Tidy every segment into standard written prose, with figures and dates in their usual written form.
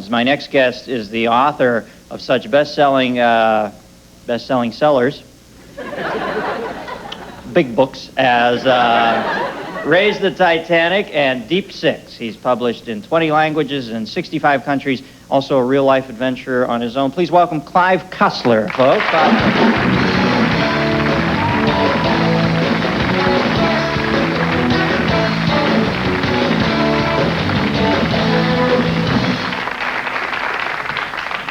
films. My next guest is the author of such best-selling sellers, big books, as Raise the Titanic and Deep Six. He's published in 20 languages in 65 countries, also a real-life adventure on his own. Please welcome Clive Cussler, folks.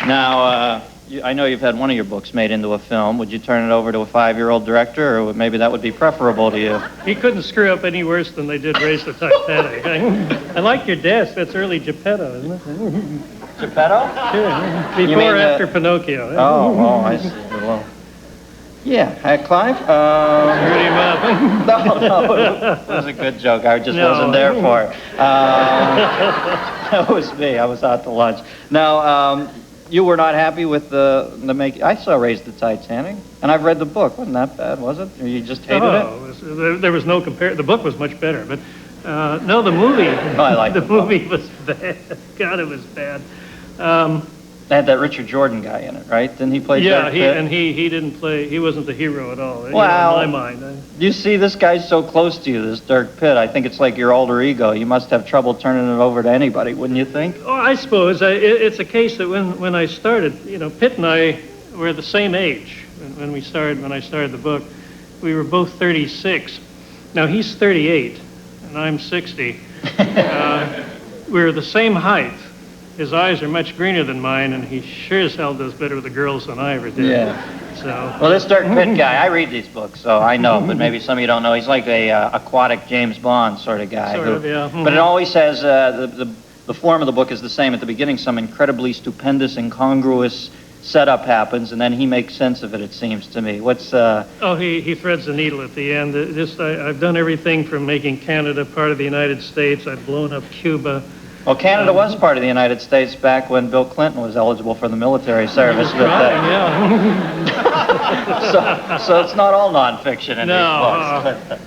Now, I know you've had one of your books made into a film. Would you turn it over to a 5-year-old director, or maybe that would be preferable to you? He couldn't screw up any worse than they did Raise the Titanic. I like your desk. That's early Geppetto, isn't it? Geppetto? Sure. Before or after Pinocchio. Oh, I see. Well, yeah, Clive? Screwed him up. No, it was a good joke. I just wasn't there for it. That was me. I was out to lunch. Now, you were not happy with the make. I saw Raise the Titanic, and I've read the book. Wasn't that bad, was it? Or you just hated it? There was no compare. The book was much better, but no, the movie. Oh, I like the movie was bad. God, it was bad. They had that Richard Jordan guy in it, right? Didn't he play? Yeah, Dirk Pitt? he didn't play. He wasn't the hero at all. Wow. In my mind. You see, this guy's so close to you, this Dirk Pitt. I think it's like your alter ego. You must have trouble turning it over to anybody, wouldn't you think? Oh, I suppose it's a case that when I started, Pitt and I were the same age when I started the book. We were both 36. Now he's 38, and I'm 60. We're the same height. His eyes are much greener than mine, and he sure as hell does better with the girls than I ever did. Yeah. So. Well, this Dirk Pitt guy, I read these books, so I know, but maybe some of you don't know. He's like a aquatic James Bond sort of guy. Sort of, yeah. But it always says the form of the book is the same. At the beginning, some incredibly stupendous, incongruous setup happens, and then he makes sense of it, it seems to me. What's... he threads the needle at the end. I've done everything from making Canada part of the United States. I've blown up Cuba. Well, Canada was part of the United States back when Bill Clinton was eligible for the military service. But, yeah. so it's not all nonfiction in these books.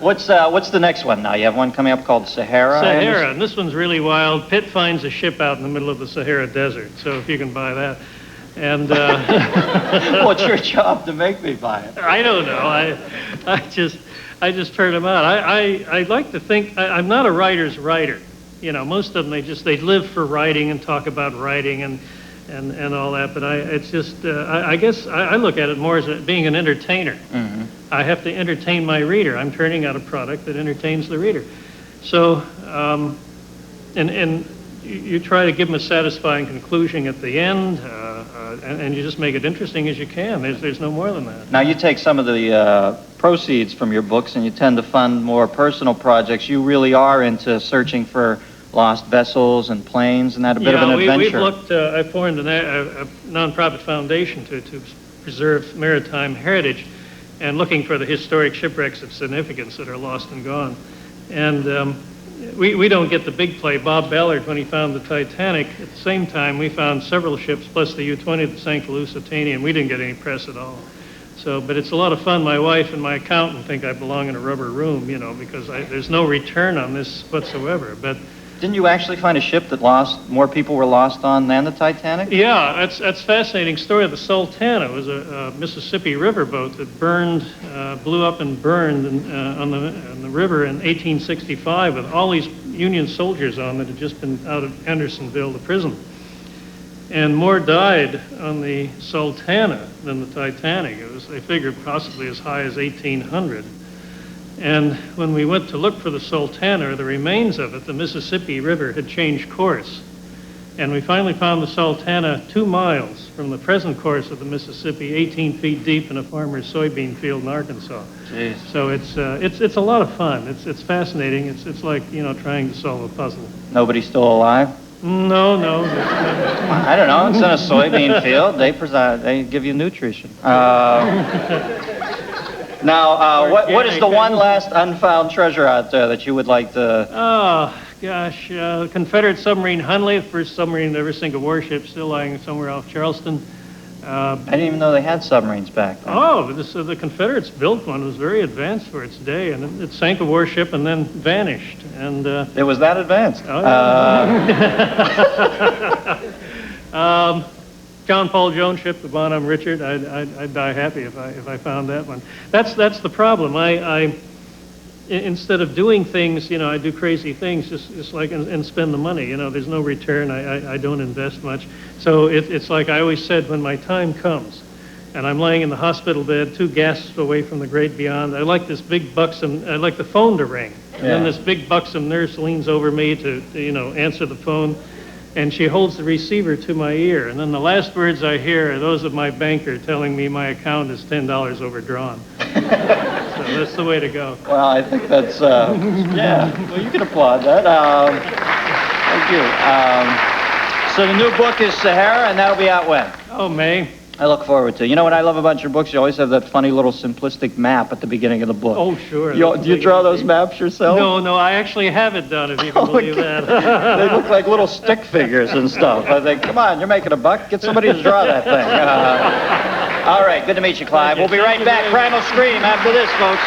What's the next one now? You have one coming up called Sahara? Sahara, and this one's really wild. Pitt finds a ship out in the middle of the Sahara Desert, so if you can buy that. And well, it's your job to make me buy it. I don't know. I just turned them out. I like to think I'm not a writer's writer. Most of them they live for writing and talk about writing and all that. But I guess I look at it more as being an entertainer. Mm-hmm. I have to entertain my reader. I'm turning out a product that entertains the reader. So and you try to give them a satisfying conclusion at the end, and you just make it interesting as you can. There's no more than that. Now, you take some of the proceeds from your books and you tend to fund more personal projects. You really are into searching for lost vessels and planes and that, a bit of an adventure. We've looked, I formed a nonprofit foundation to preserve maritime heritage and looking for the historic shipwrecks of significance that are lost and gone. And we don't get the big play. Bob Ballard, when he found the Titanic, at the same time we found several ships plus the U-20 that sank the Lusitania, and we didn't get any press at all. So, but it's a lot of fun. My wife and my accountant think I belong in a rubber room, because there's no return on this whatsoever. But didn't you actually find a ship that more people were lost on than the Titanic? Yeah, that's a fascinating story. The Sultana was a Mississippi river boat that blew up and burned on the river in 1865 with all these Union soldiers on that had just been out of Andersonville, the prison. And more died on the Sultana than the Titanic. They figured possibly as high as 1,800. And when we went to look for the Sultana, or the remains of it, the Mississippi River had changed course. And we finally found the Sultana 2 miles from the present course of the Mississippi, 18 feet deep in a farmer's soybean field in Arkansas. Jeez. So it's a lot of fun. It's fascinating. It's like, trying to solve a puzzle. Nobody's still alive? No. I don't know. It's in a soybean field. They give you nutrition. Now, what is the one last unfound treasure out there that you would like to... Oh, gosh. Confederate submarine Hunley, the first submarine to ever sink a warship, still lying somewhere off Charleston. I didn't even know they had submarines back then. Oh, the Confederates built one. It was very advanced for its day, and it sank a warship and then vanished. And it was that advanced. Oh, yeah. John Paul Jones ship, the Bonhomme Richard. I'd die happy if I found that one. That's the problem. Instead of doing things, I do crazy things just like and spend the money. There's no return. I don't invest much. So it's like I always said, when my time comes and I'm laying in the hospital bed 2 gasps away from the great beyond, I like this big buxom, I like the phone to ring. And then this big buxom nurse leans over me to answer the phone, and she holds the receiver to my ear. And then the last words I hear are those of my banker telling me my account is $10 overdrawn. So that's the way to go. Well, I think that's, yeah, well, you can applaud that. Thank you. So the new book is Sahara, and that'll be out when? Oh, May. I look forward to it. You know what I love about your books? You always have that funny little simplistic map at the beginning of the book. Oh, sure. Do you draw those maps yourself? No, I actually have it done, if you can believe that. They look like little stick figures and stuff. I think, come on, you're making a buck. Get somebody to draw that thing. All right, good to meet you, Clive. We'll be right back. Primal Scream after this, folks.